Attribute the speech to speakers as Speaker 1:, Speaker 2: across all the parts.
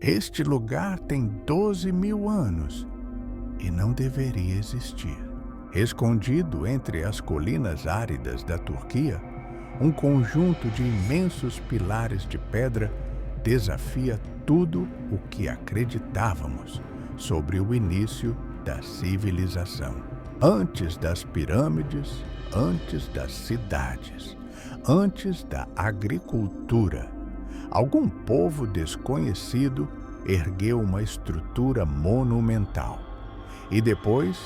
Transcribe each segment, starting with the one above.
Speaker 1: Este lugar tem 12.000 anos e não deveria existir. Escondido entre as colinas áridas da Turquia, um conjunto de imensos pilares de pedra desafia tudo o que acreditávamos sobre o início da civilização. Antes das pirâmides, antes das cidades, antes da agricultura, algum povo desconhecido ergueu uma estrutura monumental e depois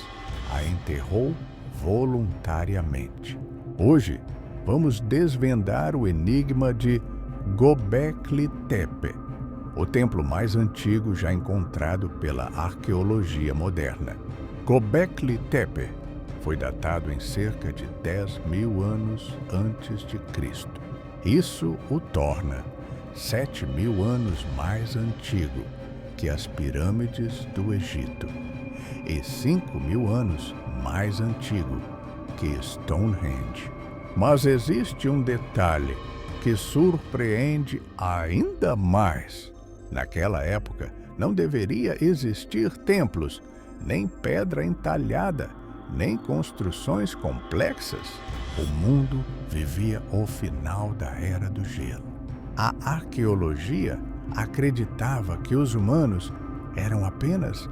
Speaker 1: a enterrou voluntariamente. Hoje, vamos desvendar o enigma de Göbekli Tepe, o templo mais antigo já encontrado pela arqueologia moderna. Göbekli Tepe foi datado em cerca de 10.000 anos antes de Cristo. Isso o torna 7.000 anos mais antigo que as pirâmides do Egito e 5.000 anos mais antigo que Stonehenge. Mas existe um detalhe que surpreende ainda mais. Naquela época, não deveria existir templos, nem pedra entalhada, nem construções complexas. O mundo vivia o final da Era do Gelo. A arqueologia acreditava que os humanos eram apenas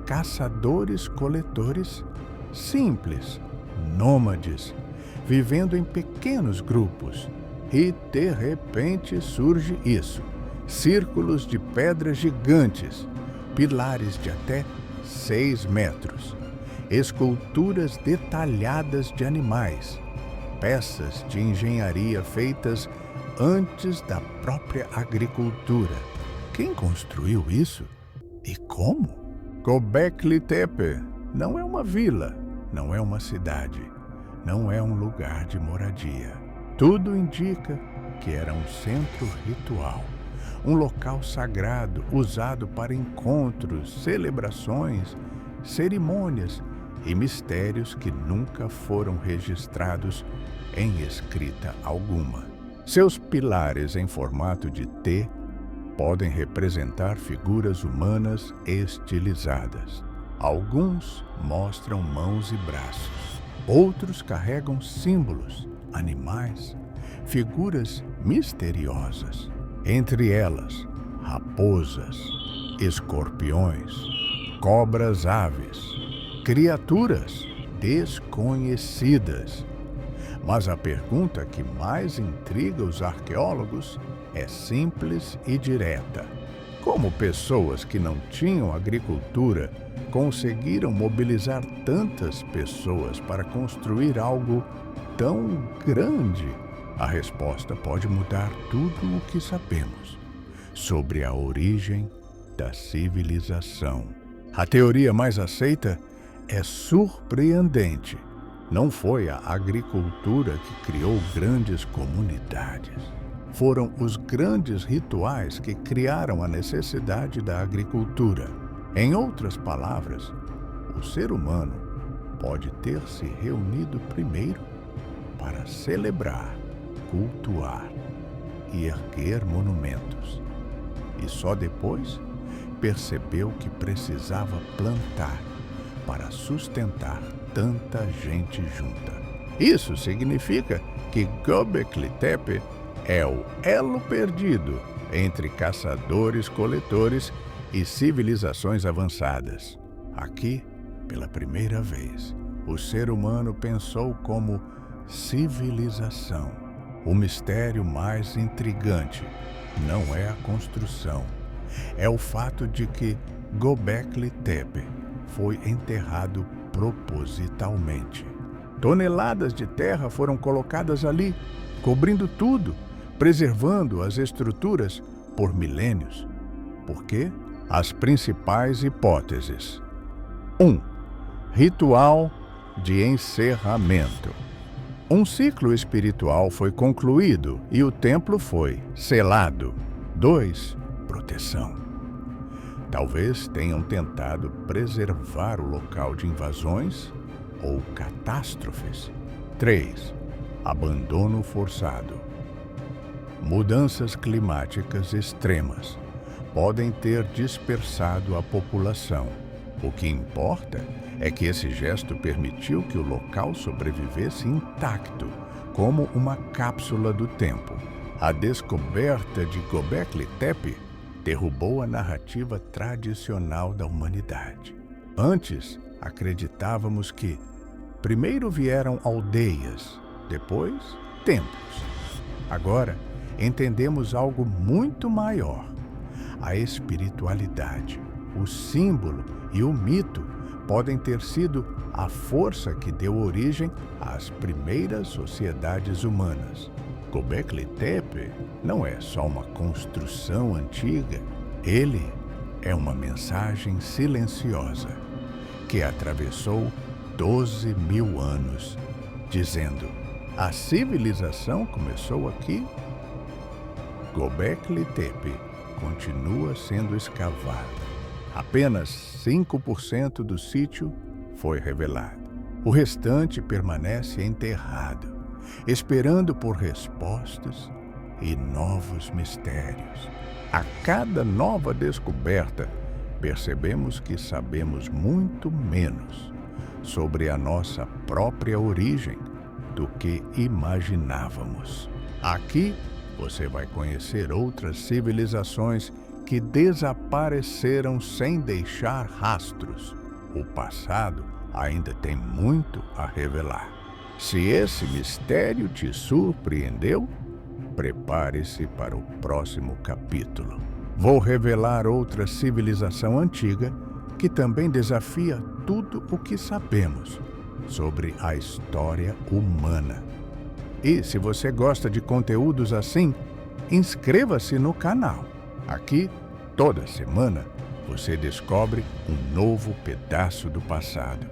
Speaker 1: caçadores-coletores simples, nômades, vivendo em pequenos grupos. E, de repente, surge isso: círculos de pedras gigantes, pilares de até 6 metros, esculturas detalhadas de animais, peças de engenharia feitas antes da própria agricultura. Quem construiu isso? E como? Göbekli Tepe não é uma vila, não é uma cidade, não é um lugar de moradia. Tudo indica que era um centro ritual, um local sagrado usado para encontros, celebrações, cerimônias e mistérios que nunca foram registrados em escrita alguma. Seus pilares em formato de T podem representar figuras humanas estilizadas. Alguns mostram mãos e braços, outros carregam símbolos, animais, figuras misteriosas. Entre elas, raposas, escorpiões, cobras-aves, criaturas desconhecidas. Mas a pergunta que mais intriga os arqueólogos é simples e direta. Como pessoas que não tinham agricultura conseguiram mobilizar tantas pessoas para construir algo tão grande? A resposta pode mudar tudo o que sabemos sobre a origem da civilização. A teoria mais aceita é surpreendente. Não foi a agricultura que criou grandes comunidades. Foram os grandes rituais que criaram a necessidade da agricultura. Em outras palavras, o ser humano pode ter se reunido primeiro para celebrar, cultuar e erguer monumentos. E só depois percebeu que precisava plantar para sustentar tanta gente junta. Isso significa que Göbekli Tepe é o elo perdido entre caçadores-coletores e civilizações avançadas. Aqui, pela primeira vez, o ser humano pensou como civilização. O mistério mais intrigante não é a construção, é o fato de que Göbekli Tepe foi enterrado propositalmente. Toneladas de terra foram colocadas ali, cobrindo tudo, preservando as estruturas por milênios. Por quê? As principais hipóteses. 1. Ritual de encerramento. Um ciclo espiritual foi concluído e o templo foi selado. 2. Proteção. Talvez tenham tentado preservar o local de invasões ou catástrofes. 3. Abandono forçado. Mudanças climáticas extremas podem ter dispersado a população. O que importa é que esse gesto permitiu que o local sobrevivesse intacto, como uma cápsula do tempo. A descoberta de Göbekli Tepe derrubou a narrativa tradicional da humanidade. Antes, acreditávamos que primeiro vieram aldeias, depois templos. Agora, entendemos algo muito maior. A espiritualidade, o símbolo e o mito podem ter sido a força que deu origem às primeiras sociedades humanas. Göbekli Tepe não é só uma construção antiga, ele é uma mensagem silenciosa que atravessou 12 mil anos, dizendo: a civilização começou aqui. Göbekli Tepe continua sendo escavado. Apenas 5% do sítio foi revelado. O restante permanece enterrado, esperando por respostas e novos mistérios. A cada nova descoberta, percebemos que sabemos muito menos sobre a nossa própria origem do que imaginávamos. Aqui você vai conhecer outras civilizações que desapareceram sem deixar rastros. O passado ainda tem muito a revelar. Se esse mistério te surpreendeu, prepare-se para o próximo capítulo. Vou revelar outra civilização antiga que também desafia tudo o que sabemos sobre a história humana. E se você gosta de conteúdos assim, inscreva-se no canal. Aqui, toda semana, você descobre um novo pedaço do passado.